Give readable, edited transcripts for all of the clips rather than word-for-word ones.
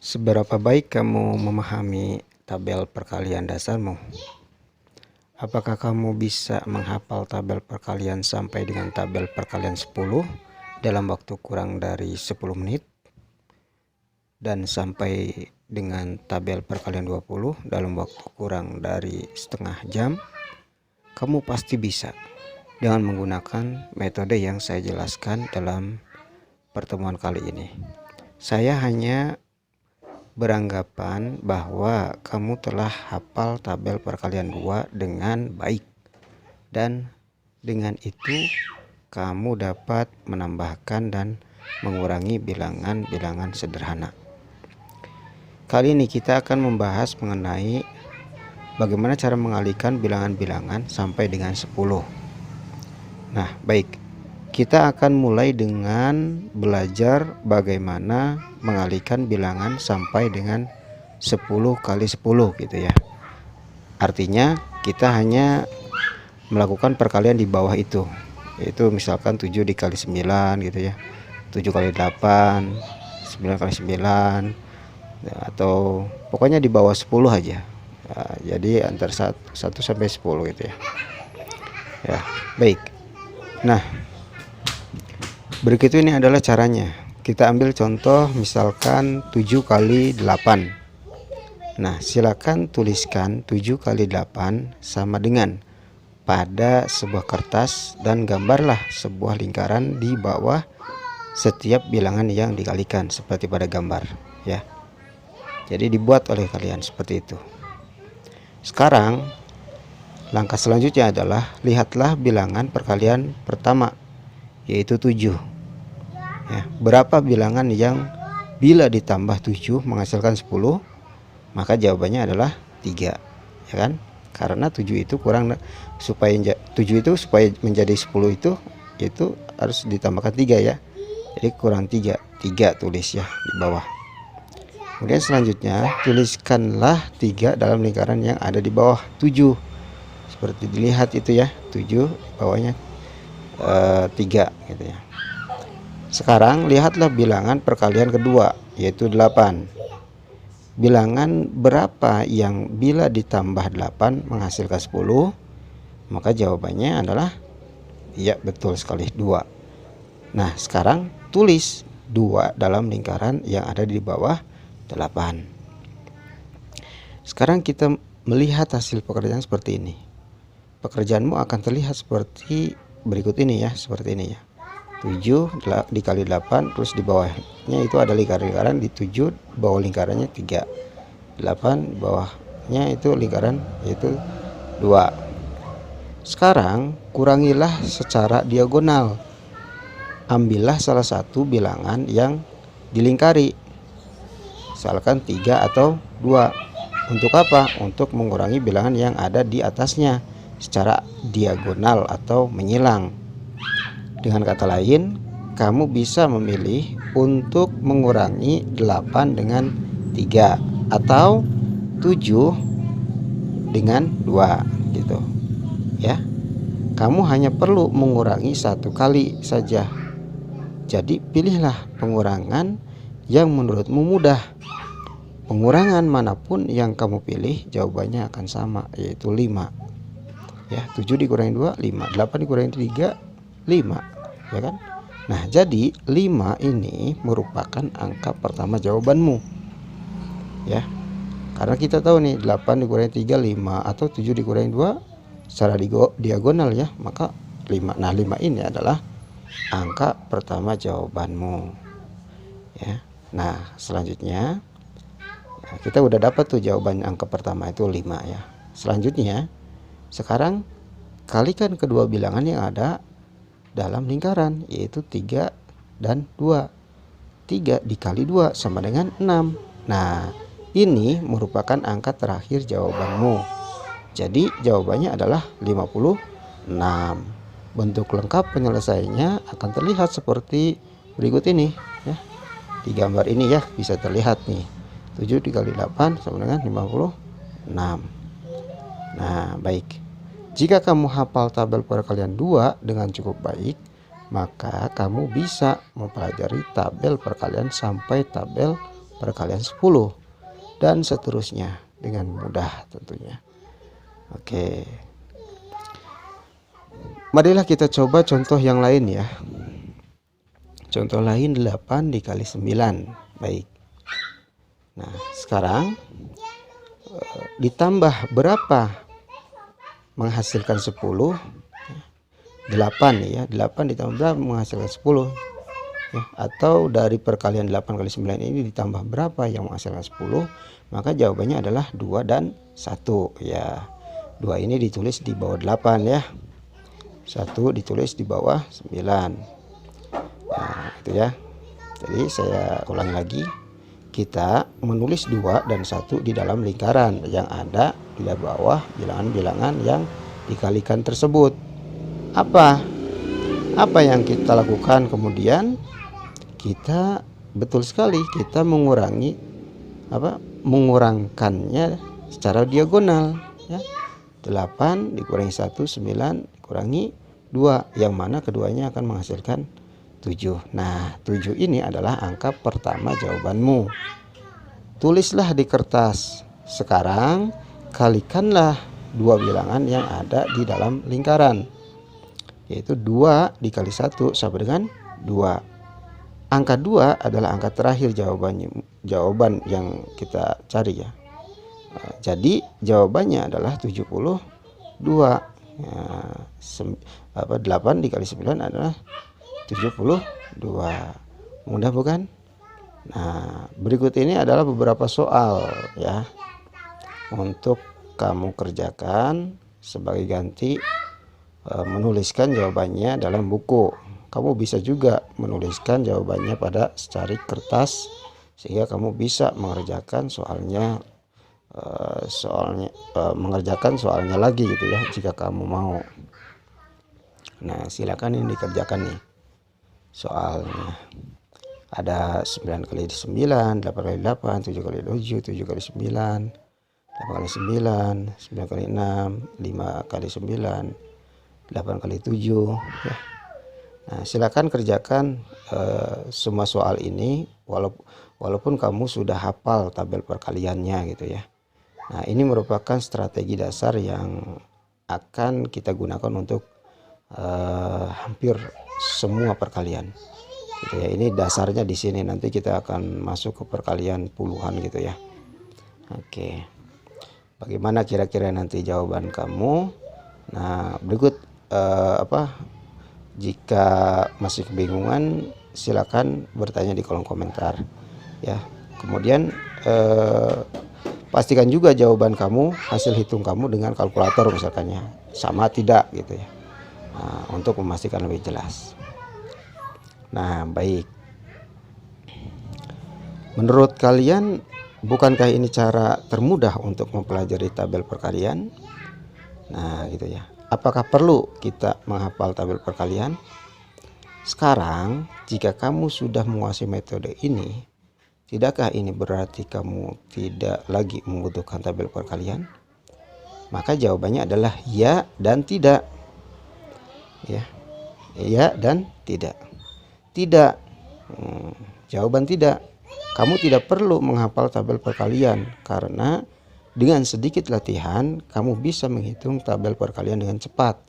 Seberapa baik kamu memahami tabel perkalian dasarmu? Apakah kamu bisa menghafal tabel perkalian sampai dengan tabel perkalian 10 dalam waktu kurang dari 10 menit? Dan sampai dengan tabel perkalian 20 dalam waktu kurang dari setengah jam? Kamu pasti bisa dengan menggunakan metode yang saya jelaskan dalam pertemuan kali ini. Saya hanya beranggapan bahwa kamu telah hafal tabel perkalian 2 dengan baik, dan dengan itu kamu dapat menambahkan dan mengurangi bilangan-bilangan sederhana. Kali ini kita akan membahas mengenai bagaimana cara mengalihkan bilangan-bilangan sampai dengan 10. Nah, baik. Kita akan mulai dengan belajar bagaimana mengalihkan bilangan sampai dengan 10 kali 10 gitu ya. Artinya kita hanya melakukan perkalian di bawah itu, yaitu misalkan 7 dikali 9 gitu ya, 7 kali 8, 9 kali 9, atau pokoknya di bawah 10 aja. Nah, jadi antara 1 sampai 10 gitu ya. Ya, baik. Nah, berikut ini adalah caranya. Kita ambil contoh misalkan 7 kali 8. Nah, silakan tuliskan 7 kali 8 sama dengan pada sebuah kertas dan gambarlah sebuah lingkaran di bawah setiap bilangan yang dikalikan seperti pada gambar ya. Jadi dibuat oleh kalian seperti itu. Sekarang langkah selanjutnya adalah lihatlah bilangan perkalian pertama, yaitu 7. Ya, berapa bilangan yang bila ditambah 7 menghasilkan 10? Maka jawabannya adalah 3, ya kan? Karena 7 itu kurang, supaya 7 itu supaya menjadi 10 itu harus ditambahkan 3 ya. Jadi kurang 3 tulis ya di bawah. Kemudian selanjutnya tuliskanlah 3 dalam lingkaran yang ada di bawah 7. Seperti dilihat itu ya, 7 bawahnya 3 gitu ya. Sekarang lihatlah bilangan perkalian kedua, yaitu 8. Bilangan berapa yang bila ditambah 8 menghasilkan 10? Maka jawabannya adalah ya, betul sekali, 2. Nah, sekarang tulis 2 dalam lingkaran yang ada di bawah 8. Sekarang kita melihat hasil pekerjaan seperti ini. Pekerjaanmu akan terlihat seperti berikut ini ya, seperti ini ya. 7 dikali 8, terus di bawahnya itu ada lingkaran-lingkaran, di 7 bawah lingkarannya 3, 8 bawahnya itu lingkaran yaitu 2. Sekarang kurangilah secara diagonal. Ambillah salah satu bilangan yang dilingkari, misalkan 3 atau 2. Untuk apa? Untuk mengurangi bilangan yang ada di atasnya secara diagonal atau menyilang. Dengan kata lain, kamu bisa memilih untuk mengurangi 8 dengan 3 atau 7 dengan 2 gitu ya. Kamu hanya perlu mengurangi 1 kali saja. Jadi pilihlah pengurangan yang menurutmu mudah. Pengurangan manapun yang kamu pilih jawabannya akan sama, yaitu 5 ya. 7 dikurangi 2 5, 8 dikurangi 3 5, ya kan? Nah, jadi 5 ini merupakan angka pertama jawabanmu ya. Karena kita tahu nih 8 dikurangi 3 5, atau 7 dikurangi 2 secara diagonal ya, maka 5. Nah, 5 ini adalah angka pertama jawabanmu ya. Nah, selanjutnya kita udah dapat tuh jawaban angka pertama itu 5 ya. Selanjutnya sekarang kalikan kedua bilangan yang ada dalam lingkaran, yaitu 3 dan 2. 3 dikali 2 sama dengan 6. Nah, ini merupakan angka terakhir jawabanmu. Jadi jawabannya adalah 56. Bentuk lengkap penyelesaiannya akan terlihat seperti berikut ini ya. Di gambar ini ya bisa terlihat nih. 7 dikali 8 sama dengan 56. Nah, baik. Jika kamu hafal tabel perkalian 2 dengan cukup baik, maka kamu bisa mempelajari tabel perkalian sampai tabel perkalian 10 dan seterusnya dengan mudah tentunya. Oke. Marilah kita coba contoh yang lain ya. Contoh lain 8 dikali 9. Baik. Nah, sekarang ditambah berapa menghasilkan 10? 8 ya. 8 ditambah berapa menghasilkan 10? Ya, atau dari perkalian 8 kali 9 ini ditambah berapa yang menghasilkan 10? Maka jawabannya adalah 2 dan 1 ya. 2 ini ditulis di bawah 8 ya. 1 ditulis di bawah 9. Nah, itu ya. Jadi saya ulangi lagi. Kita menulis 2 dan 1 di dalam lingkaran yang ada di bawah bilangan-bilangan yang dikalikan tersebut. Apa yang kita lakukan kemudian? Kita betul sekali kita mengurangkannya secara diagonal ya. 8 dikurangi 1, 9 dikurangi 2, yang mana keduanya akan menghasilkan 7. Nah, 7 ini adalah angka pertama jawabanmu. Tulislah di kertas. Sekarang kalikanlah dua bilangan yang ada di dalam lingkaran, yaitu 2 dikali 1 sama dengan 2. Angka 2 adalah angka terakhir jawaban yang kita cari ya. Jadi jawabannya adalah 72. 8 dikali 9 adalah 72. Mudah bukan? Nah, berikut ini adalah beberapa soal ya untuk kamu kerjakan sebagai ganti menuliskan jawabannya dalam buku. Kamu bisa juga menuliskan jawabannya pada secari kertas sehingga kamu bisa mengerjakan mengerjakan soalnya lagi gitu ya jika kamu mau. Nah, silakan ini dikerjakan nih soalnya. Ada 9 kali 9, 8 kali 8, 7 kali 7, 7 kali 9, 8 kali 9, 9 kali 6, 5 kali 9, 8 kali 7 ya. Nah, silakan kerjakan semua soal ini walaupun kamu sudah hafal tabel perkaliannya gitu ya. Nah, ini merupakan strategi dasar yang akan kita gunakan untuk hampir semua perkalian gitu ya. Ini dasarnya di sini, nanti kita akan masuk ke perkalian puluhan gitu ya. Oke. Bagaimana kira-kira nanti jawaban kamu? Nah, berikut jika masih kebingungan silakan bertanya di kolom komentar ya. Kemudian pastikan juga jawaban kamu, hasil hitung kamu dengan kalkulator misalkannya sama tidak gitu ya. Nah, untuk memastikan lebih jelas. Nah, baik. Menurut kalian, bukankah ini cara termudah untuk mempelajari tabel perkalian? Nah, gitu ya. Apakah perlu kita menghafal tabel perkalian? Sekarang, jika kamu sudah menguasai metode ini, tidakkah ini berarti kamu tidak lagi membutuhkan tabel perkalian? Maka jawabannya adalah ya dan tidak. Ya, ya dan tidak. Tidak. Jawaban tidak. Kamu tidak perlu menghafal tabel perkalian karena dengan sedikit latihan kamu bisa menghitung tabel perkalian dengan cepat.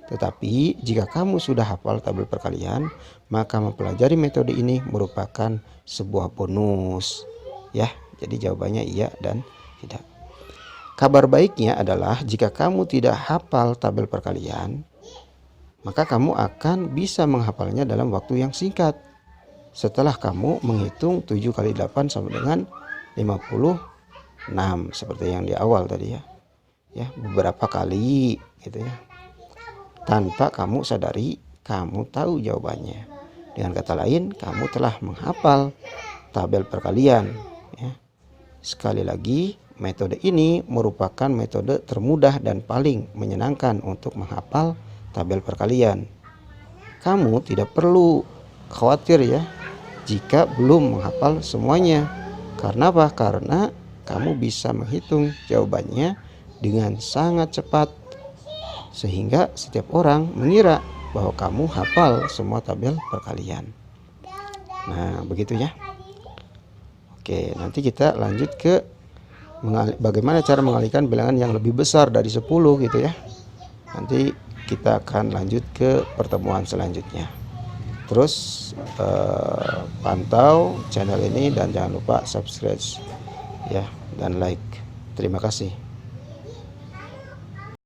Tetapi jika kamu sudah hafal tabel perkalian, maka mempelajari metode ini merupakan sebuah bonus. Ya, jadi jawabannya iya dan tidak. Kabar baiknya adalah jika kamu tidak hafal tabel perkalian, maka kamu akan bisa menghafalnya dalam waktu yang singkat. Setelah kamu menghitung 7 kali 8 sama dengan 56 seperti yang di awal tadi ya. Ya, beberapa kali gitu ya. Tanpa kamu sadari, kamu tahu jawabannya. Dengan kata lain, kamu telah menghafal tabel perkalian ya. Sekali lagi, metode ini merupakan metode termudah dan paling menyenangkan untuk menghafal tabel perkalian. Kamu tidak perlu khawatir ya jika belum menghafal semuanya. Karena apa? Karena kamu bisa menghitung jawabannya dengan sangat cepat sehingga setiap orang mengira bahwa kamu hafal semua tabel perkalian. Nah, begitu ya. Oke, nanti kita lanjut ke bagaimana cara mengalihkan bilangan yang lebih besar dari 10 gitu ya. Nanti kita akan lanjut ke pertemuan selanjutnya. Terus pantau channel ini dan jangan lupa subscribe ya dan like. Terima kasih.